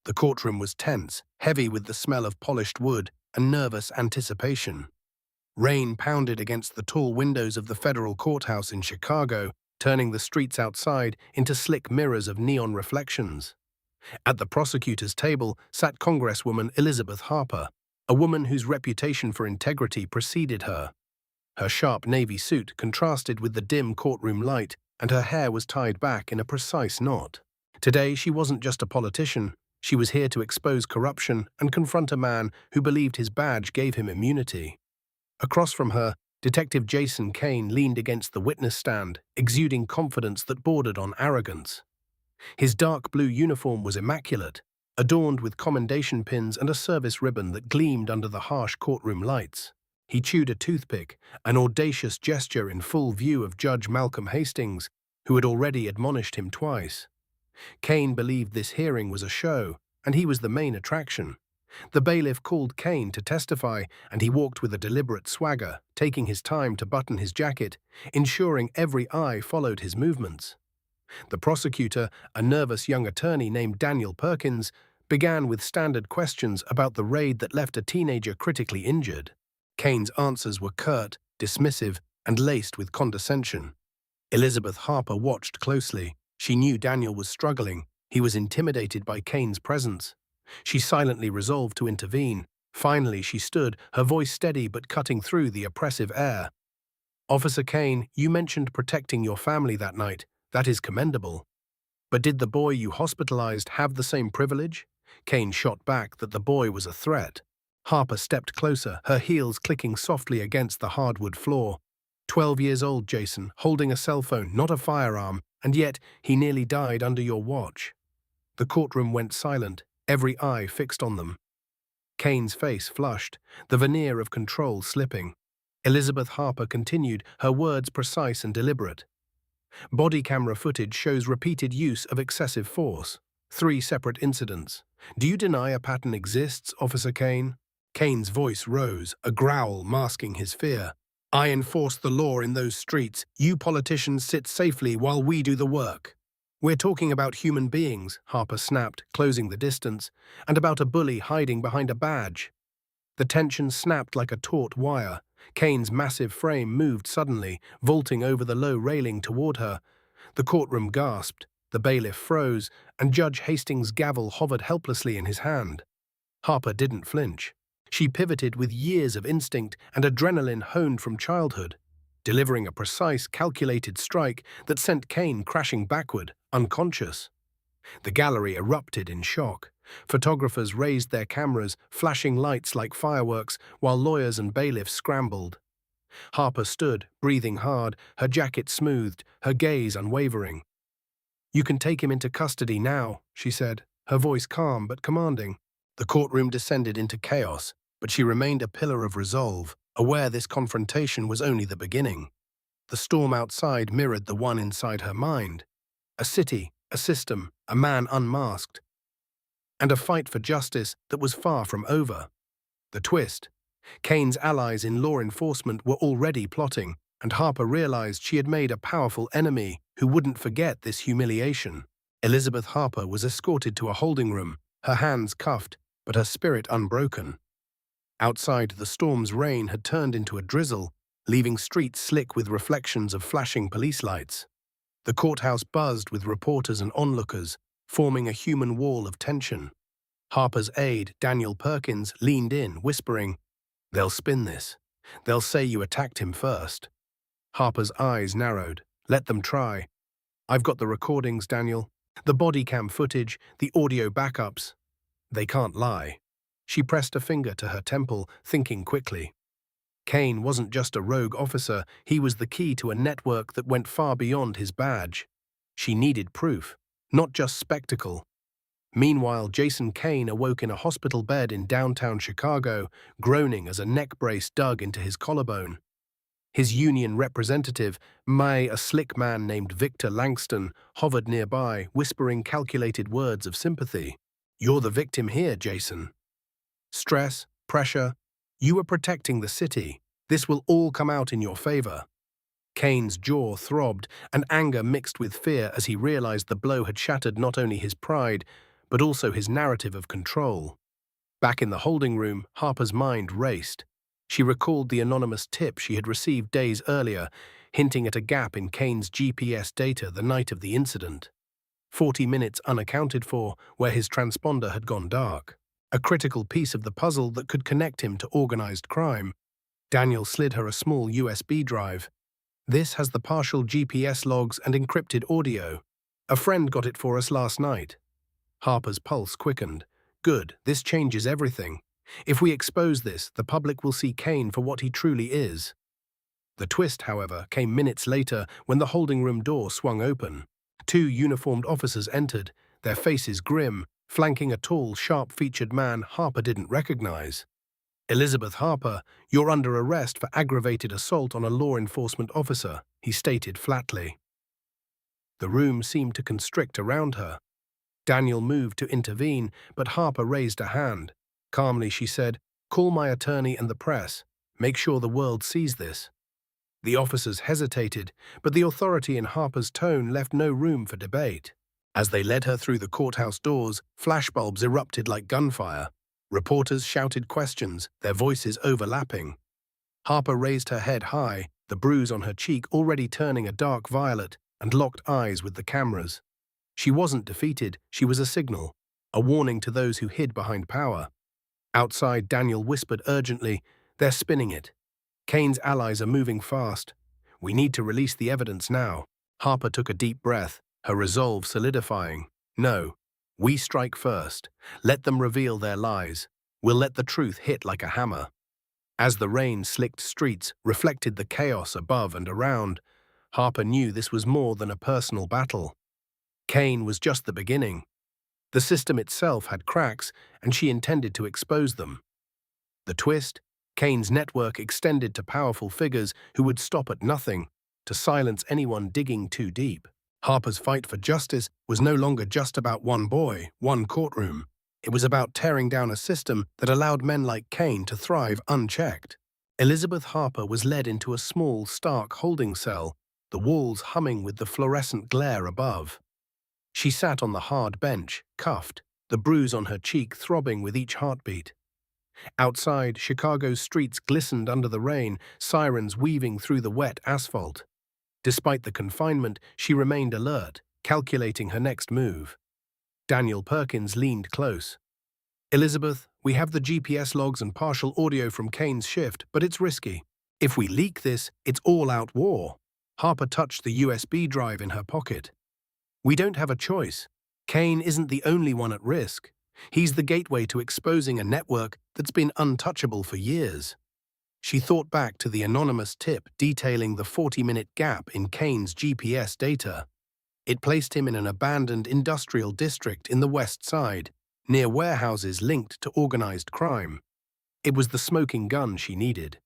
The courtroom was tense, heavy with the smell of polished wood and nervous anticipation. Rain pounded against the tall windows of the federal courthouse in Chicago, turning the streets outside into slick mirrors of neon reflections. At the prosecutor's table sat Congresswoman Elizabeth Harper, a woman whose reputation for integrity preceded her. Her sharp navy suit contrasted with the dim courtroom light, and her hair was tied back in a precise knot. Today, she wasn't just a politician. She was here to expose corruption and confront a man who believed his badge gave him immunity. Across from her, Detective Jason Kane leaned against the witness stand, exuding confidence that bordered on arrogance. His dark blue uniform was immaculate, adorned with commendation pins and a service ribbon that gleamed under the harsh courtroom lights. He chewed a toothpick, an audacious gesture in full view of Judge Malcolm Hastings, who had already admonished him twice. Kane believed this hearing was a show, and he was the main attraction. The bailiff called Kane to testify, and he walked with a deliberate swagger, taking his time to button his jacket, ensuring every eye followed his movements. The prosecutor, a nervous young attorney named Daniel Perkins, began with standard questions about the raid that left a teenager critically injured. Kane's answers were curt, dismissive, and laced with condescension. Elizabeth Harper watched closely. She knew Daniel was struggling. He was intimidated by Kane's presence. She silently resolved to intervene. Finally, she stood, her voice steady but cutting through the oppressive air. "Officer Kane, you mentioned protecting your family that night. That is commendable. But did the boy you hospitalized have the same privilege?" Kane shot back that the boy was a threat. Harper stepped closer, her heels clicking softly against the hardwood floor. 12 years old, Jason, holding a cell phone, not a firearm, and yet he nearly died under your watch. The courtroom went silent, every eye fixed on them. Kane's face flushed, the veneer of control slipping. Elizabeth Harper continued, her words precise and deliberate. Body camera footage shows repeated use of excessive force. 3 separate incidents. Do you deny a pattern exists, Officer Kane? Kane's voice rose, a growl masking his fear. "I enforce the law in those streets. You politicians sit safely while we do the work." "We're talking about human beings," Harper snapped, closing the distance, "and about a bully hiding behind a badge." The tension snapped like a taut wire. Kane's massive frame moved suddenly, vaulting over the low railing toward her. The courtroom gasped, the bailiff froze, and Judge Hastings' gavel hovered helplessly in his hand. Harper didn't flinch. She pivoted with years of instinct and adrenaline honed from childhood, delivering a precise, calculated strike that sent Kane crashing backward, unconscious. The gallery erupted in shock. Photographers raised their cameras, flashing lights like fireworks, while lawyers and bailiffs scrambled. Harper stood, breathing hard, her jacket smoothed, her gaze unwavering. "You can take him into custody now," she said, her voice calm but commanding. The courtroom descended into chaos, but she remained a pillar of resolve, aware this confrontation was only the beginning. The storm outside mirrored the one inside her mind. A city, a system, a man unmasked, and a fight for justice that was far from over. The twist: Kane's allies in law enforcement were already plotting, and Harper realized she had made a powerful enemy who wouldn't forget this humiliation. Elizabeth Harper was escorted to a holding room, her hands cuffed, but her spirit unbroken. Outside, the storm's rain had turned into a drizzle, leaving streets slick with reflections of flashing police lights. The courthouse buzzed with reporters and onlookers, forming a human wall of tension. Harper's aide, Daniel Perkins, leaned in, whispering, "They'll spin this. They'll say you attacked him first." Harper's eyes narrowed. "Let them try. I've got the recordings, Daniel. The body cam footage, the audio backups. They can't lie." She pressed a finger to her temple, thinking quickly. Kane wasn't just a rogue officer, he was the key to a network that went far beyond his badge. She needed proof, not just spectacle. Meanwhile, Jason Kane awoke in a hospital bed in downtown Chicago, groaning as a neck brace dug into his collarbone. His union representative, a slick man named Victor Langston, hovered nearby, whispering calculated words of sympathy. "You're the victim here, Jason. Stress, pressure. You were protecting the city. This will all come out in your favor." Kane's jaw throbbed, and anger mixed with fear as he realized the blow had shattered not only his pride, but also his narrative of control. Back in the holding room, Harper's mind raced. She recalled the anonymous tip she had received days earlier, hinting at a gap in Kane's GPS data the night of the incident. 40 minutes unaccounted for, where his transponder had gone dark. A critical piece of the puzzle that could connect him to organized crime. Daniel slid her a small USB drive. This has the partial GPS logs and encrypted audio. A friend got it for us last night. Harper's pulse quickened. Good, this changes everything. If we expose this, the public will see Kane for what he truly is. The twist, however, came minutes later when the holding room door swung open. 2 uniformed officers entered, their faces grim, flanking a tall, sharp-featured man Harper didn't recognize. "Elizabeth Harper, you're under arrest for aggravated assault on a law enforcement officer," he stated flatly. The room seemed to constrict around her. Daniel moved to intervene, but Harper raised a hand. Calmly, she said, "Call my attorney and the press. Make sure the world sees this." The officers hesitated, but the authority in Harper's tone left no room for debate. As they led her through the courthouse doors, flashbulbs erupted like gunfire. Reporters shouted questions, their voices overlapping. Harper raised her head high, the bruise on her cheek already turning a dark violet, and locked eyes with the cameras. She wasn't defeated, she was a signal, a warning to those who hid behind power. Outside, Daniel whispered urgently, "They're spinning it. Kane's allies are moving fast. We need to release the evidence now." Harper took a deep breath, her resolve solidifying. "No, we strike first. Let them reveal their lies. We'll let the truth hit like a hammer." As the rain-slicked streets reflected the chaos above and around, Harper knew this was more than a personal battle. Kane was just the beginning. The system itself had cracks, and she intended to expose them. The twist? Kane's network extended to powerful figures who would stop at nothing to silence anyone digging too deep. Harper's fight for justice was no longer just about one boy, one courtroom. It was about tearing down a system that allowed men like Kane to thrive unchecked. Elizabeth Harper was led into a small, stark holding cell, the walls humming with the fluorescent glare above. She sat on the hard bench, cuffed, the bruise on her cheek throbbing with each heartbeat. Outside, Chicago's streets glistened under the rain, sirens weaving through the wet asphalt. Despite the confinement, she remained alert, calculating her next move. Daniel Perkins leaned close. "Elizabeth, we have the GPS logs and partial audio from Kane's shift, but it's risky. If we leak this, it's all-out war." Harper touched the USB drive in her pocket. "We don't have a choice. Kane isn't the only one at risk. He's the gateway to exposing a network that's been untouchable for years." She thought back to the anonymous tip detailing the 40-minute gap in Kane's GPS data. It placed him in an abandoned industrial district in the West Side, near warehouses linked to organized crime. It was the smoking gun she needed.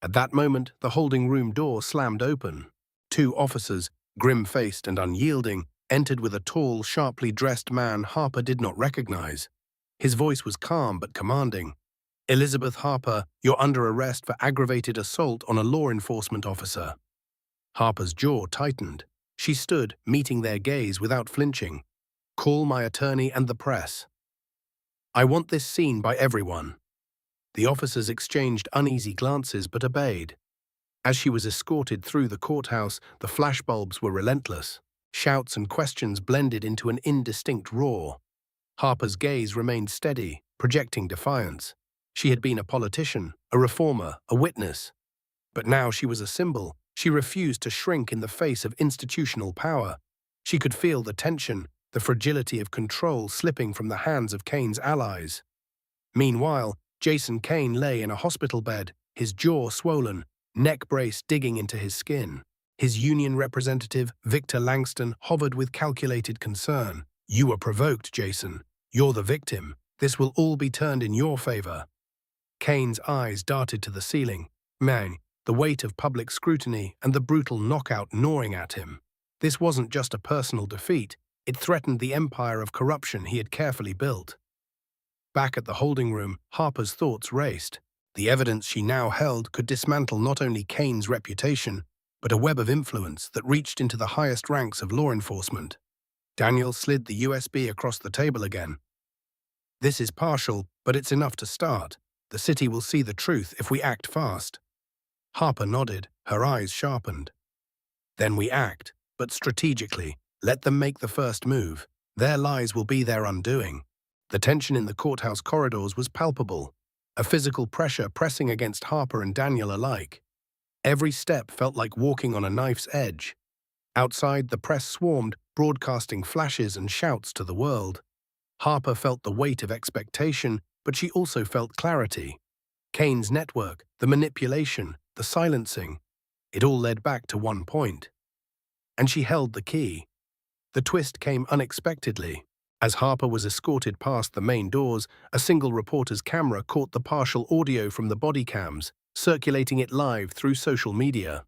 At that moment, the holding room door slammed open. 2 officers, grim-faced and unyielding, entered with a tall, sharply dressed man Harper did not recognize. His voice was calm but commanding. "Elizabeth Harper, you're under arrest for aggravated assault on a law enforcement officer." Harper's jaw tightened. She stood, meeting their gaze without flinching. "Call my attorney and the press. I want this seen by everyone." The officers exchanged uneasy glances but obeyed. As she was escorted through the courthouse, the flashbulbs were relentless. Shouts and questions blended into an indistinct roar. Harper's gaze remained steady, projecting defiance. She had been a politician, a reformer, a witness. But now she was a symbol. She refused to shrink in the face of institutional power. She could feel the tension, the fragility of control slipping from the hands of Kane's allies. Meanwhile, Jason Kane lay in a hospital bed, his jaw swollen, neck brace digging into his skin. His union representative, Victor Langston, hovered with calculated concern. "You were provoked, Jason. You're the victim. This will all be turned in your favor." Kane's eyes darted to the ceiling. Man, the weight of public scrutiny and the brutal knockout gnawing at him. This wasn't just a personal defeat. It threatened the empire of corruption he had carefully built. Back at the holding room, Harper's thoughts raced. The evidence she now held could dismantle not only Kane's reputation, but a web of influence that reached into the highest ranks of law enforcement. Daniel slid the USB across the table again. This is partial, but it's enough to start. The city will see the truth if we act fast. Harper nodded, her eyes sharpened. Then we act, but strategically. Let them make the first move. Their lies will be their undoing. The tension in the courthouse corridors was palpable, a physical pressure pressing against Harper and Daniel alike. Every step felt like walking on a knife's edge. Outside, the press swarmed, broadcasting flashes and shouts to the world. Harper felt the weight of expectation, but she also felt clarity. Kane's network, the manipulation, the silencing, it all led back to one point. And she held the key. The twist came unexpectedly. As Harper was escorted past the main doors, a single reporter's camera caught the partial audio from the body cams, circulating it live through social media.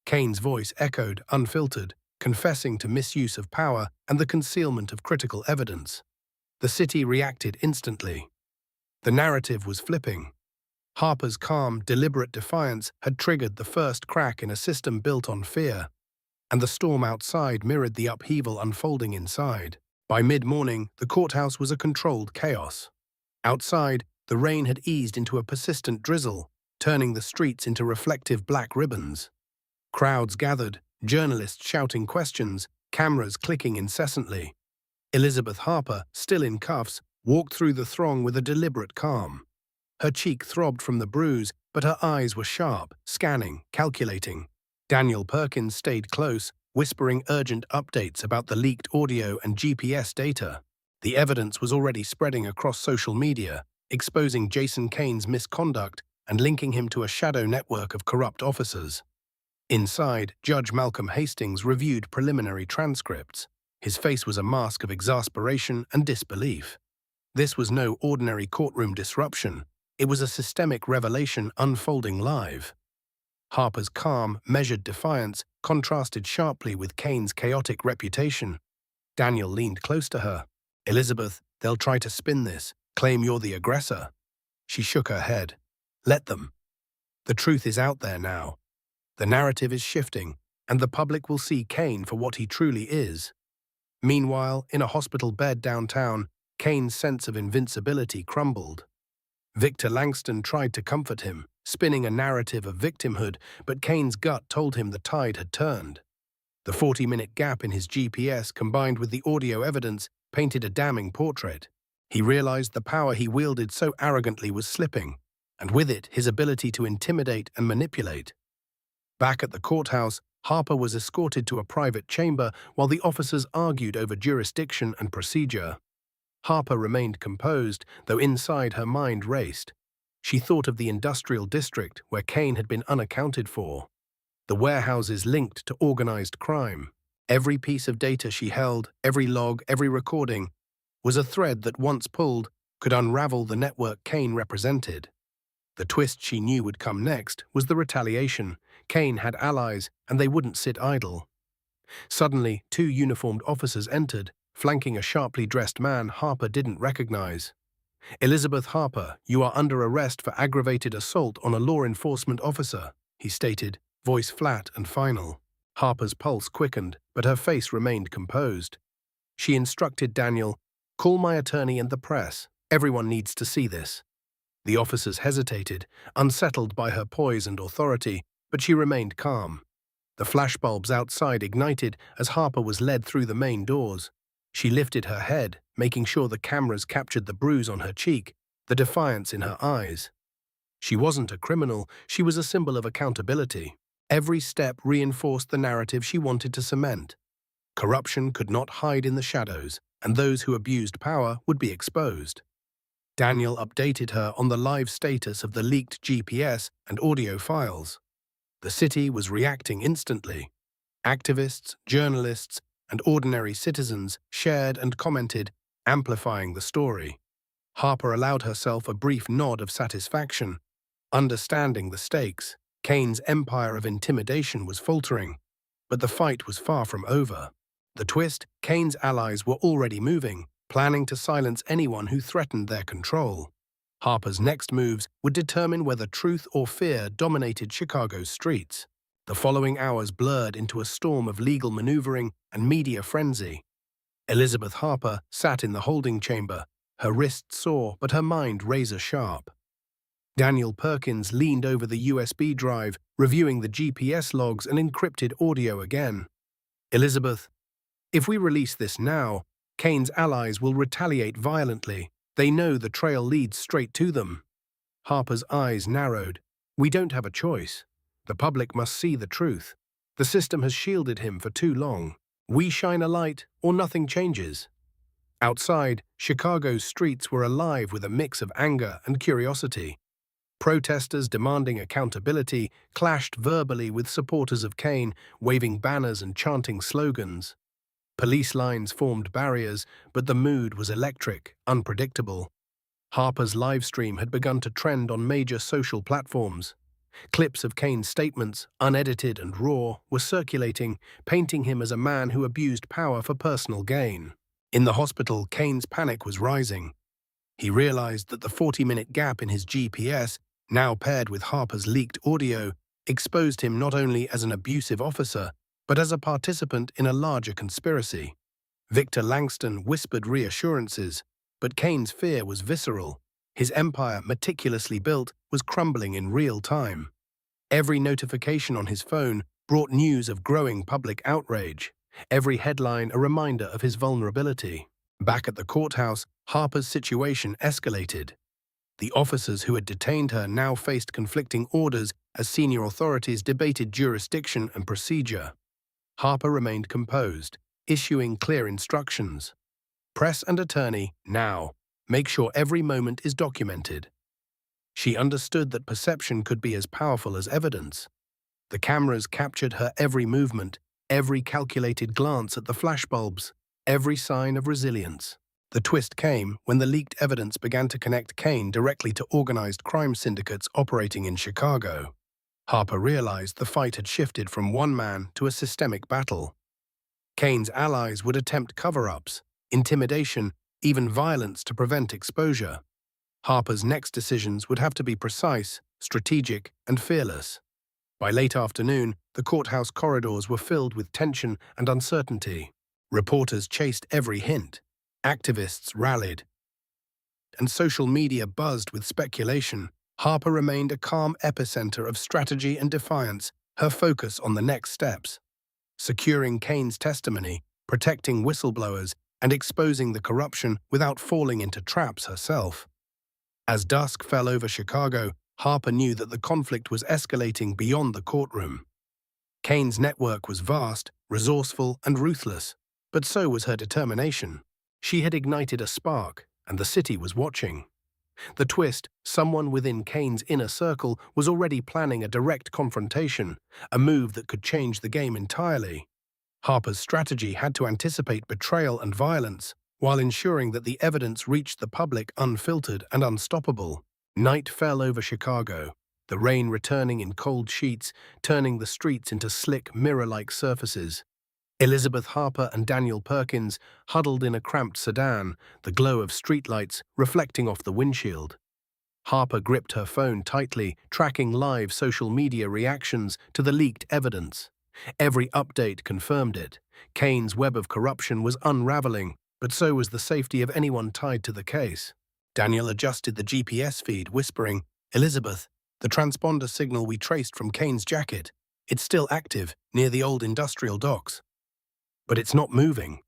Kane's voice echoed, unfiltered, confessing to misuse of power and the concealment of critical evidence. The city reacted instantly. The narrative was flipping. Harper's calm, deliberate defiance had triggered the first crack in a system built on fear, and the storm outside mirrored the upheaval unfolding inside. By mid-morning, the courthouse was a controlled chaos. Outside, the rain had eased into a persistent drizzle, turning the streets into reflective black ribbons. Crowds gathered, journalists shouting questions, cameras clicking incessantly. Elizabeth Harper, still in cuffs, walked through the throng with a deliberate calm. Her cheek throbbed from the bruise, but her eyes were sharp, scanning, calculating. Daniel Perkins stayed close, whispering urgent updates about the leaked audio and GPS data. The evidence was already spreading across social media, exposing Jason Kane's misconduct and linking him to a shadow network of corrupt officers. Inside, Judge Malcolm Hastings reviewed preliminary transcripts. His face was a mask of exasperation and disbelief. This was no ordinary courtroom disruption. It was a systemic revelation unfolding live. Harper's calm, measured defiance contrasted sharply with Kane's chaotic reputation. Daniel leaned close to her. "Elizabeth, they'll try to spin this, claim you're the aggressor." She shook her head. "Let them. The truth is out there now. The narrative is shifting, and the public will see Kane for what he truly is." Meanwhile, in a hospital bed downtown, Kane's sense of invincibility crumbled. Victor Langston tried to comfort him, spinning a narrative of victimhood, but Kane's gut told him the tide had turned. The 40-minute gap in his GPS, combined with the audio evidence, painted a damning portrait. He realized the power he wielded so arrogantly was slipping, and with it, his ability to intimidate and manipulate. Back at the courthouse, Harper was escorted to a private chamber while the officers argued over jurisdiction and procedure. Harper remained composed, though inside her mind raced. She thought of the industrial district where Kane had been unaccounted for, the warehouses linked to organized crime. Every piece of data she held, every log, every recording, was a thread that, once pulled, could unravel the network Kane represented. The twist she knew would come next was the retaliation. Kane had allies, and they wouldn't sit idle. Suddenly, 2 uniformed officers entered, flanking a sharply dressed man Harper didn't recognize. "Elizabeth Harper, you are under arrest for aggravated assault on a law enforcement officer," he stated, voice flat and final. Harper's pulse quickened, but her face remained composed. She instructed Daniel, "Call my attorney and the press. Everyone needs to see this." The officers hesitated, unsettled by her poise and authority, but she remained calm. The flashbulbs outside ignited as Harper was led through the main doors. She lifted her head, making sure the cameras captured the bruise on her cheek, the defiance in her eyes. She wasn't a criminal, she was a symbol of accountability. Every step reinforced the narrative she wanted to cement. Corruption could not hide in the shadows, and those who abused power would be exposed. Daniel updated her on the live status of the leaked GPS and audio files. The city was reacting instantly. Activists, journalists, and ordinary citizens shared and commented, amplifying the story. Harper allowed herself a brief nod of satisfaction. Understanding the stakes, Kane's empire of intimidation was faltering, but the fight was far from over. The twist, Kane's allies were already moving, planning to silence anyone who threatened their control. Harper's next moves would determine whether truth or fear dominated Chicago's streets. The following hours blurred into a storm of legal maneuvering and media frenzy. Elizabeth Harper sat in the holding chamber, Her wrist sore, but her mind razor-sharp. Daniel Perkins leaned over the USB drive, reviewing the GPS logs and encrypted audio again. Elizabeth, if we release this now, Kane's allies will retaliate violently. They know the trail leads straight to them. Harper's eyes narrowed. We don't have a choice. The public must see the truth. The system has shielded him for too long. We shine a light, or nothing changes. Outside, Chicago's streets were alive with a mix of anger and curiosity. Protesters demanding accountability clashed verbally with supporters of Kane, waving banners and chanting slogans. Police lines formed barriers, but the mood was electric, unpredictable. Harper's livestream had begun to trend on major social platforms. Clips of Kane's statements, unedited and raw, were circulating, painting him as a man who abused power for personal gain. In the hospital, Kane's panic was rising. He realized that the 40-minute gap in his GPS, now paired with Harper's leaked audio, exposed him not only as an abusive officer, but as a participant in a larger conspiracy. Victor Langston whispered reassurances, but Kane's fear was visceral. His empire, meticulously built, was crumbling in real time. Every notification on his phone brought news of growing public outrage. Every headline a reminder of his vulnerability. Back at the courthouse, Harper's situation escalated. The officers who had detained her now faced conflicting orders as senior authorities debated jurisdiction and procedure. Harper remained composed, issuing clear instructions. Press and attorney, now. Make sure every moment is documented. She understood that perception could be as powerful as evidence. The cameras captured her every movement, every calculated glance at the flashbulbs, every sign of resilience. The twist came when the leaked evidence began to connect Kane directly to organized crime syndicates operating in Chicago. Harper realized the fight had shifted from one man to a systemic battle. Kane's allies would attempt cover-ups, intimidation, even violence to prevent exposure. Harper's next decisions would have to be precise, strategic, and fearless. By late afternoon, the courthouse corridors were filled with tension and uncertainty. Reporters chased every hint. Activists rallied, and social media buzzed with speculation. Harper remained a calm epicenter of strategy and defiance, her focus on the next steps. Securing Kane's testimony, protecting whistleblowers, and exposing the corruption without falling into traps herself. As dusk fell over Chicago, Harper knew that the conflict was escalating beyond the courtroom. Kane's network was vast, resourceful, and ruthless, but so was her determination. She had ignited a spark, and the city was watching. The twist, someone within Kane's inner circle was already planning a direct confrontation, a move that could change the game entirely. Harper's strategy had to anticipate betrayal and violence, while ensuring that the evidence reached the public unfiltered and unstoppable. Night fell over Chicago, the rain returning in cold sheets, turning the streets into slick, mirror-like surfaces. Elizabeth Harper and Daniel Perkins huddled in a cramped sedan, the glow of streetlights reflecting off the windshield. Harper gripped her phone tightly, tracking live social media reactions to the leaked evidence. Every update confirmed it. Kane's web of corruption was unraveling, but so was the safety of anyone tied to the case. Daniel adjusted the GPS feed, whispering, "Elizabeth, the transponder signal we traced from Kane's jacket. It's still active, near the old industrial docks. But it's not moving."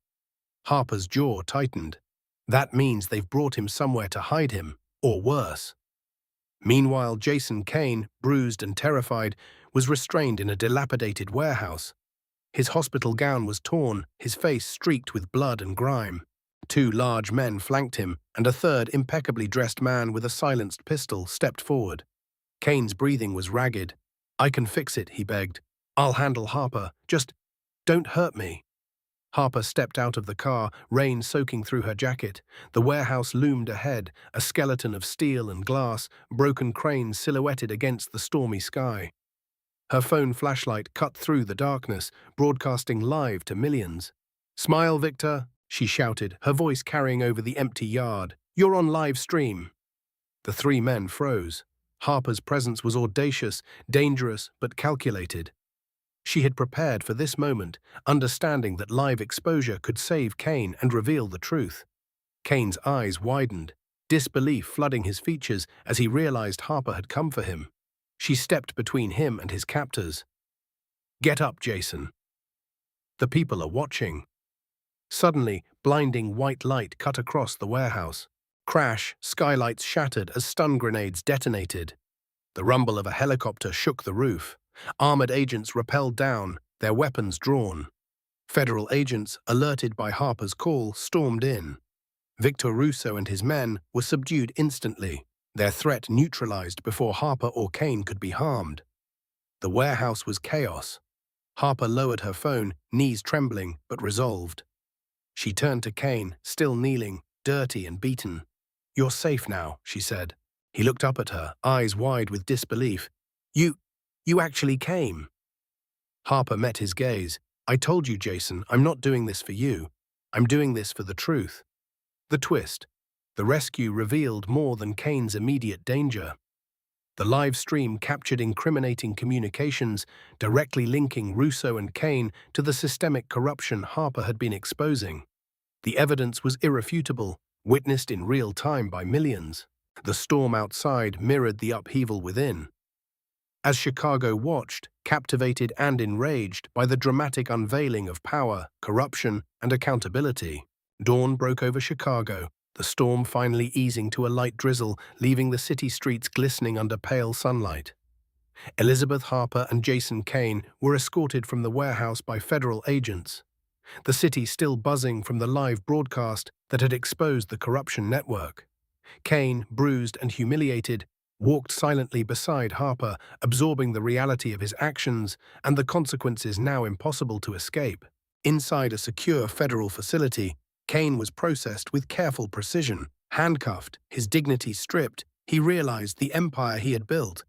Harper's jaw tightened. That means they've brought him somewhere to hide him, or worse. Meanwhile, Jason Kane, bruised and terrified, was restrained in a dilapidated warehouse. His hospital gown was torn, his face streaked with blood and grime. Two large men flanked him, and a third impeccably dressed man with a silenced pistol stepped forward. Kane's breathing was ragged. "I can fix it," he begged. "I'll handle Harper. Just don't hurt me." Harper stepped out of the car, rain soaking through her jacket. The warehouse loomed ahead, a skeleton of steel and glass, broken cranes silhouetted against the stormy sky. Her phone flashlight cut through the darkness, broadcasting live to millions. "Smile, Victor," she shouted, her voice carrying over the empty yard. "You're on live stream." The three men froze. Harper's presence was audacious, dangerous, but calculated. She had prepared for this moment, understanding that live exposure could save Kane and reveal the truth. Kane's eyes widened, disbelief flooding his features as he realized Harper had come for him. She stepped between him and his captors. "Get up, Jason. The people are watching." Suddenly, blinding white light cut across the warehouse. Crash, skylights shattered as stun grenades detonated. The rumble of a helicopter shook the roof. Armored agents rappelled down, their weapons drawn. Federal agents, alerted by Harper's call, stormed in. Victor Russo and his men were subdued instantly, their threat neutralized before Harper or Kane could be harmed. The warehouse was chaos. Harper lowered her phone, knees trembling but resolved. She turned to Kane, still kneeling, dirty and beaten. "You're safe now," she said. He looked up at her, eyes wide with disbelief. You actually came." Harper met his gaze. "I told you, Jason, I'm not doing this for you. I'm doing this for the truth." The twist. The rescue revealed more than Kane's immediate danger. The live stream captured incriminating communications, directly linking Russo and Kane to the systemic corruption Harper had been exposing. The evidence was irrefutable, witnessed in real time by millions. The storm outside mirrored the upheaval within. As Chicago watched, captivated and enraged by the dramatic unveiling of power, corruption, and accountability, dawn broke over Chicago, the storm finally easing to a light drizzle, leaving the city streets glistening under pale sunlight. Elizabeth Harper and Jason Kane were escorted from the warehouse by federal agents, the city still buzzing from the live broadcast that had exposed the corruption network. Kane, bruised and humiliated, walked silently beside Harper, absorbing the reality of his actions and the consequences now impossible to escape. Inside a secure federal facility, Kane was processed with careful precision. Handcuffed, his dignity stripped, he realized the empire he had built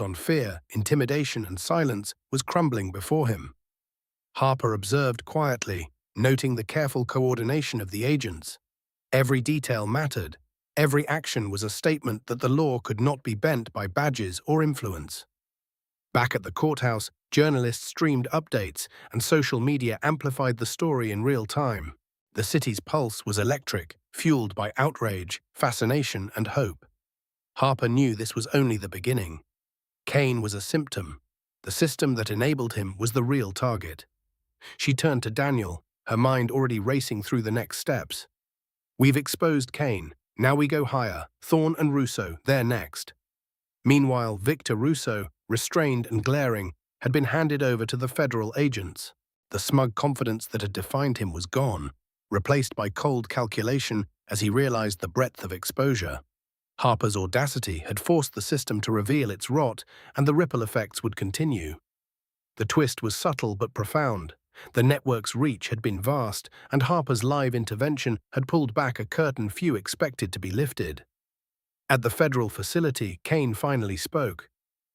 on fear, intimidation, and silence, was crumbling before him. Harper observed quietly, noting the careful coordination of the agents. Every detail mattered. Every action was a statement that the law could not be bent by badges or influence. Back at the courthouse, journalists streamed updates, and social media amplified the story in real time. The city's pulse was electric, fueled by outrage, fascination, and hope. Harper knew this was only the beginning. Kane was a symptom. The system that enabled him was the real target. She turned to Daniel, her mind already racing through the next steps. "We've exposed Kane. Now we go higher. Thorne and Russo, they're next." Meanwhile, Victor Russo, restrained and glaring, had been handed over to the federal agents. The smug confidence that had defined him was gone, replaced by cold calculation as he realized the breadth of exposure. Harper's audacity had forced the system to reveal its rot, and the ripple effects would continue. The twist was subtle but profound. The network's reach had been vast, and Harper's live intervention had pulled back a curtain few expected to be lifted. At the federal facility, Kane finally spoke.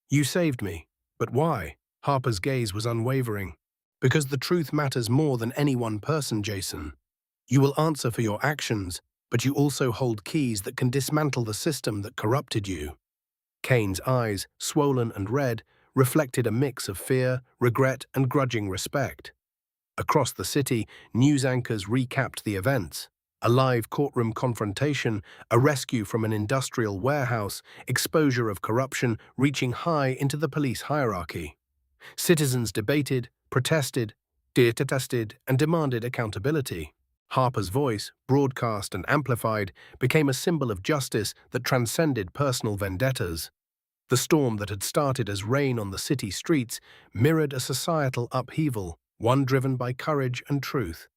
"You saved me. But why?" Harper's gaze was unwavering. "Because the truth matters more than any one person, Jason. You will answer for your actions, but you also hold keys that can dismantle the system that corrupted you." Kane's eyes, swollen and red, reflected a mix of fear, regret, and grudging respect. Across the city, news anchors recapped the events. A live courtroom confrontation, a rescue from an industrial warehouse, exposure of corruption reaching high into the police hierarchy. Citizens debated, protested, and demanded accountability. Harper's voice, broadcast and amplified, became a symbol of justice that transcended personal vendettas. The storm that had started as rain on the city streets mirrored a societal upheaval, one driven by courage and truth.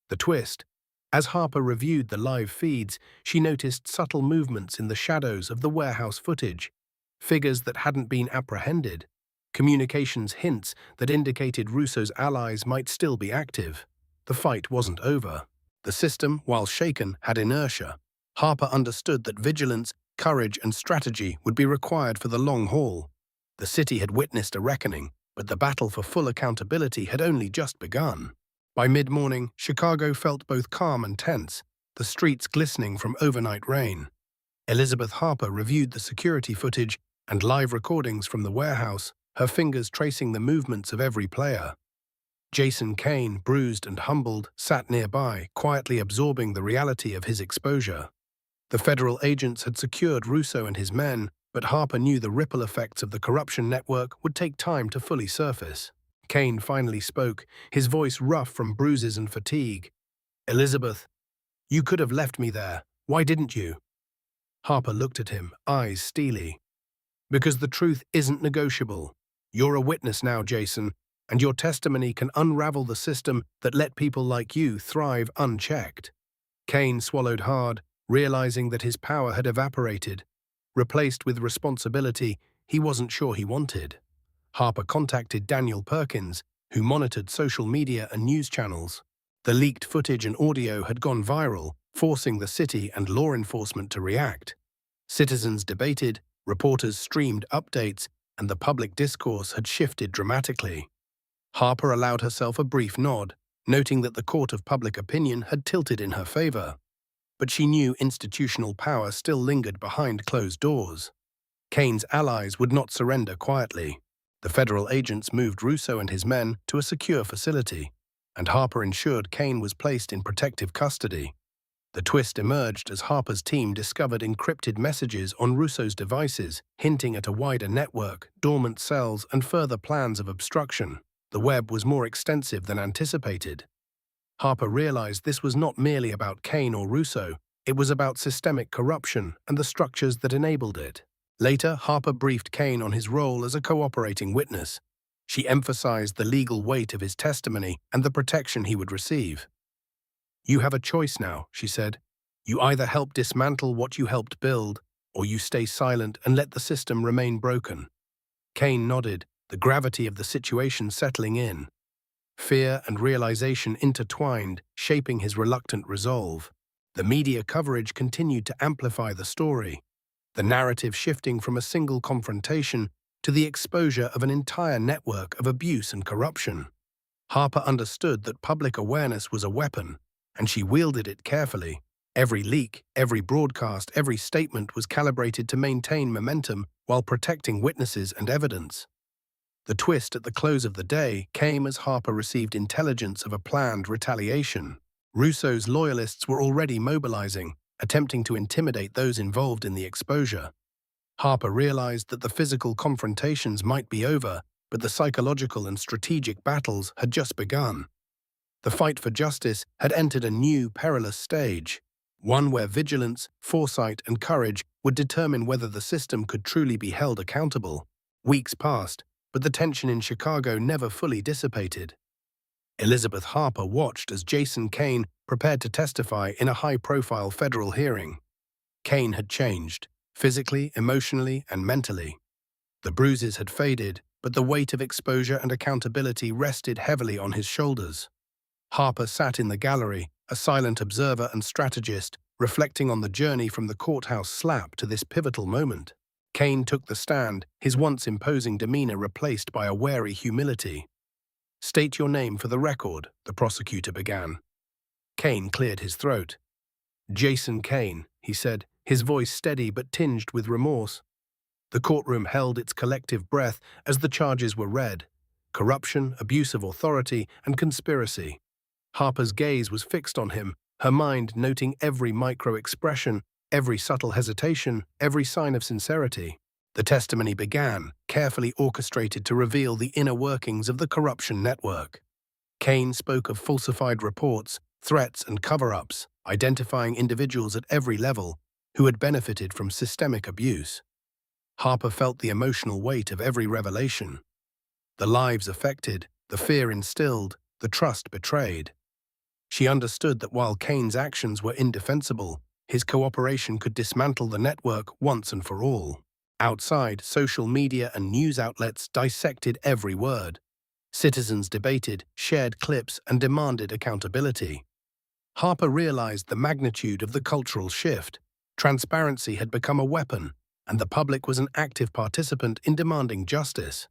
The twist. As Harper reviewed the live feeds, she noticed subtle movements in the shadows of the warehouse footage, figures that hadn't been apprehended, communications hints that indicated Russo's allies might still be active. The fight wasn't over. The system, while shaken, had inertia. Harper understood that vigilance, courage, and strategy would be required for the long haul. The city had witnessed a reckoning, but the battle for full accountability had only just begun. By mid-morning, Chicago felt both calm and tense, the streets glistening from overnight rain. Elizabeth Harper reviewed the security footage and live recordings from the warehouse, her fingers tracing the movements of every player. Jason Kane, bruised and humbled, sat nearby, quietly absorbing the reality of his exposure. The federal agents had secured Russo and his men, but Harper knew the ripple effects of the corruption network would take time to fully surface. Kane finally spoke, his voice rough from bruises and fatigue. "Elizabeth, you could have left me there. Why didn't you?" Harper looked at him, eyes steely. "Because the truth isn't negotiable. You're a witness now, Jason, and your testimony can unravel the system that let people like you thrive unchecked." Kane swallowed hard, realizing that his power had evaporated. Replaced with responsibility he wasn't sure he wanted. Harper contacted Daniel Perkins, who monitored social media and news channels. The leaked footage and audio had gone viral, forcing the city and law enforcement to react. Citizens debated, reporters streamed updates, and the public discourse had shifted dramatically. Harper allowed herself a brief nod, noting that the court of public opinion had tilted in her favor. But she knew institutional power still lingered behind closed doors. Kane's allies would not surrender quietly. The federal agents moved Russo and his men to a secure facility, and Harper ensured Kane was placed in protective custody. The twist emerged as Harper's team discovered encrypted messages on Russo's devices, hinting at a wider network, dormant cells, and further plans of obstruction. The web was more extensive than anticipated. Harper realized this was not merely about Kane or Russo, it was about systemic corruption and the structures that enabled it. Later, Harper briefed Kane on his role as a cooperating witness. She emphasized the legal weight of his testimony and the protection he would receive. "You have a choice now," she said. "You either help dismantle what you helped build, or you stay silent and let the system remain broken." Kane nodded, the gravity of the situation settling in. Fear and realization intertwined, shaping his reluctant resolve. The media coverage continued to amplify the story, the narrative shifting from a single confrontation to the exposure of an entire network of abuse and corruption. Harper understood that public awareness was a weapon, and she wielded it carefully. Every leak, every broadcast, every statement was calibrated to maintain momentum while protecting witnesses and evidence. The twist at the close of the day came as Harper received intelligence of a planned retaliation. Russo's loyalists were already mobilizing, attempting to intimidate those involved in the exposure. Harper realized that the physical confrontations might be over, but the psychological and strategic battles had just begun. The fight for justice had entered a new, perilous stage, one where vigilance, foresight, and courage would determine whether the system could truly be held accountable. Weeks passed, but the tension in Chicago never fully dissipated. Elizabeth Harper watched as Jason Kane prepared to testify in a high-profile federal hearing. Kane had changed, physically, emotionally, and mentally. The bruises had faded, but the weight of exposure and accountability rested heavily on his shoulders. Harper sat in the gallery, a silent observer and strategist, reflecting on the journey from the courthouse slap to this pivotal moment. Kane took the stand, his once imposing demeanor replaced by a wary humility. "State your name for the record," the prosecutor began. Kane cleared his throat. "Jason Kane," he said, his voice steady but tinged with remorse. The courtroom held its collective breath as the charges were read: corruption, abuse of authority, and conspiracy. Harper's gaze was fixed on him, her mind noting every micro-expression, every subtle hesitation, every sign of sincerity. The testimony began, carefully orchestrated to reveal the inner workings of the corruption network. Kane spoke of falsified reports, threats, and cover-ups, identifying individuals at every level who had benefited from systemic abuse. Harper felt the emotional weight of every revelation. The lives affected, the fear instilled, the trust betrayed. She understood that while Kane's actions were indefensible, his cooperation could dismantle the network once and for all. Outside, social media and news outlets dissected every word. Citizens debated, shared clips, and demanded accountability. Harper realized the magnitude of the cultural shift. Transparency had become a weapon, and the public was an active participant in demanding justice.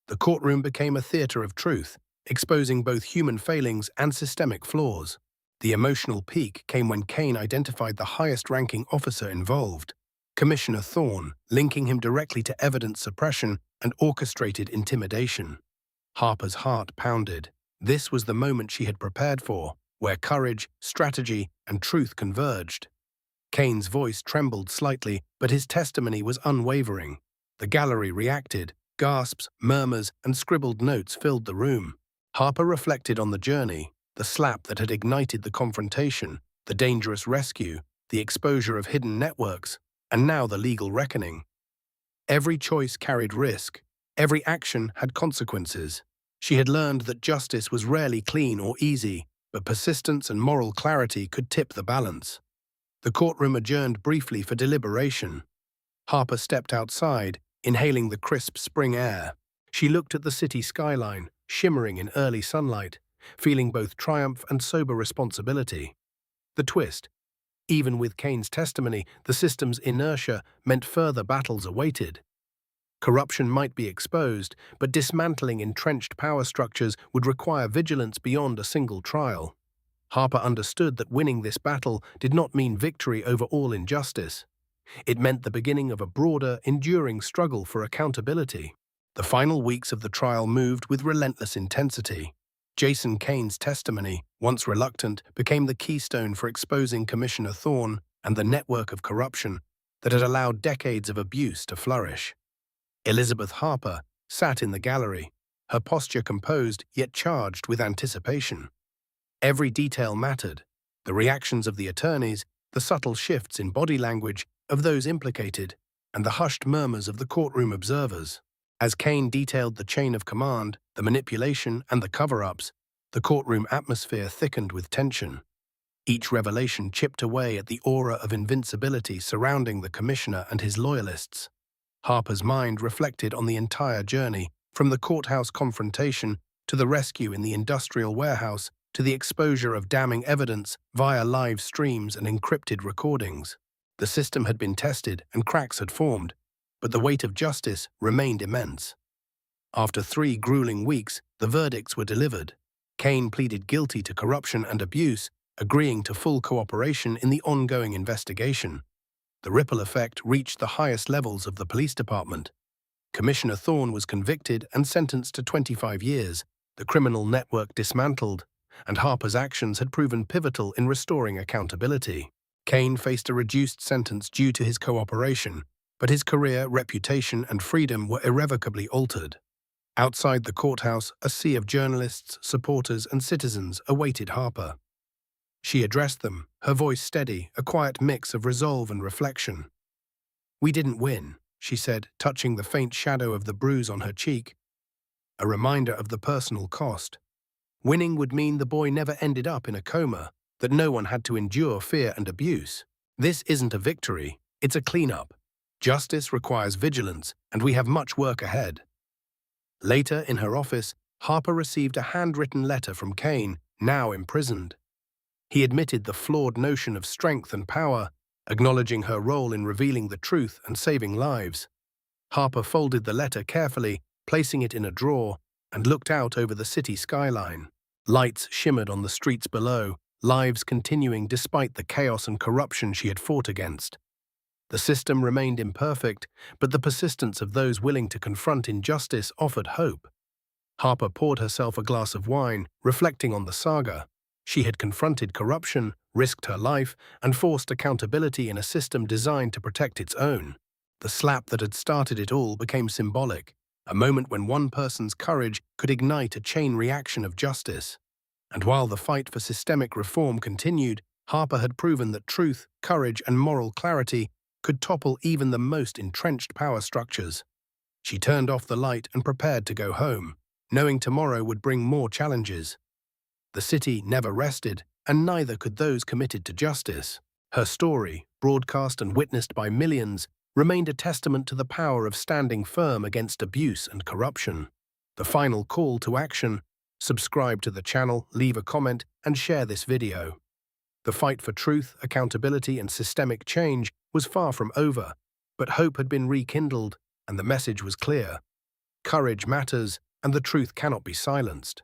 The courtroom became a theater of truth, exposing both human failings and systemic flaws. The emotional peak came when Kane identified the highest-ranking officer involved, Commissioner Thorne, linking him directly to evidence suppression and orchestrated intimidation. Harper's heart pounded. This was the moment she had prepared for, where courage, strategy, and truth converged. Kane's voice trembled slightly, but his testimony was unwavering. The gallery reacted. Gasps, murmurs, and scribbled notes filled the room. Harper reflected on the journey, the slap that had ignited the confrontation, the dangerous rescue, the exposure of hidden networks, and now the legal reckoning. Every choice carried risk. Every action had consequences. She had learned that justice was rarely clean or easy, but persistence and moral clarity could tip the balance. The courtroom adjourned briefly for deliberation. Harper stepped outside, inhaling the crisp spring air. She looked at the city skyline, shimmering in early sunlight, feeling both triumph and sober responsibility. The twist. Even with Kane's testimony, the system's inertia meant further battles awaited. Corruption might be exposed, but dismantling entrenched power structures would require vigilance beyond a single trial. Harper understood that winning this battle did not mean victory over all injustice. It meant the beginning of a broader, enduring struggle for accountability. The final weeks of the trial moved with relentless intensity. Jason Kane's testimony, once reluctant, became the keystone for exposing Commissioner Thorne and the network of corruption that had allowed decades of abuse to flourish. Elizabeth Harper sat in the gallery, her posture composed yet charged with anticipation. Every detail mattered: the reactions of the attorneys, the subtle shifts in body language of those implicated, and the hushed murmurs of the courtroom observers. As Kane detailed the chain of command, the manipulation, and the cover-ups, the courtroom atmosphere thickened with tension. Each revelation chipped away at the aura of invincibility surrounding the commissioner and his loyalists. Harper's mind reflected on the entire journey, from the courthouse confrontation to the rescue in the industrial warehouse to the exposure of damning evidence via live streams and encrypted recordings. The system had been tested and cracks had formed, but the weight of justice remained immense. After 3 grueling weeks, the verdicts were delivered. Kane pleaded guilty to corruption and abuse, agreeing to full cooperation in the ongoing investigation. The ripple effect reached the highest levels of the police department. Commissioner Thorne was convicted and sentenced to 25 years, the criminal network dismantled, and Harper's actions had proven pivotal in restoring accountability. Kane faced a reduced sentence due to his cooperation, but his career, reputation, and freedom were irrevocably altered. Outside the courthouse, a sea of journalists, supporters, and citizens awaited Harper. She addressed them, her voice steady, a quiet mix of resolve and reflection. "We didn't win," she said, touching the faint shadow of the bruise on her cheek, a reminder of the personal cost. Winning would mean the boy never ended up in a coma, that no one had to endure fear and abuse. This isn't a victory, it's a cleanup. Justice requires vigilance, and we have much work ahead. Later, in her office, Harper received a handwritten letter from Kane, now imprisoned. He admitted the flawed notion of strength and power, acknowledging her role in revealing the truth and saving lives. Harper folded the letter carefully, placing it in a drawer, and looked out over the city skyline. Lights shimmered on the streets below, lives continuing despite the chaos and corruption she had fought against. The system remained imperfect, but the persistence of those willing to confront injustice offered hope. Harper poured herself a glass of wine, reflecting on the saga. She had confronted corruption, risked her life, and forced accountability in a system designed to protect its own. The slap that had started it all became symbolic, a moment when one person's courage could ignite a chain reaction of justice. And while the fight for systemic reform continued, Harper had proven that truth, courage, and moral clarity could topple even the most entrenched power structures. She turned off the light and prepared to go home, knowing tomorrow would bring more challenges. The city never rested, and neither could those committed to justice. Her story, broadcast and witnessed by millions, remained a testament to the power of standing firm against abuse and corruption. The final call to action: subscribe to the channel, leave a comment, and share this video. The fight for truth, accountability, and systemic change was far from over, but hope had been rekindled, and the message was clear. Courage matters, and the truth cannot be silenced.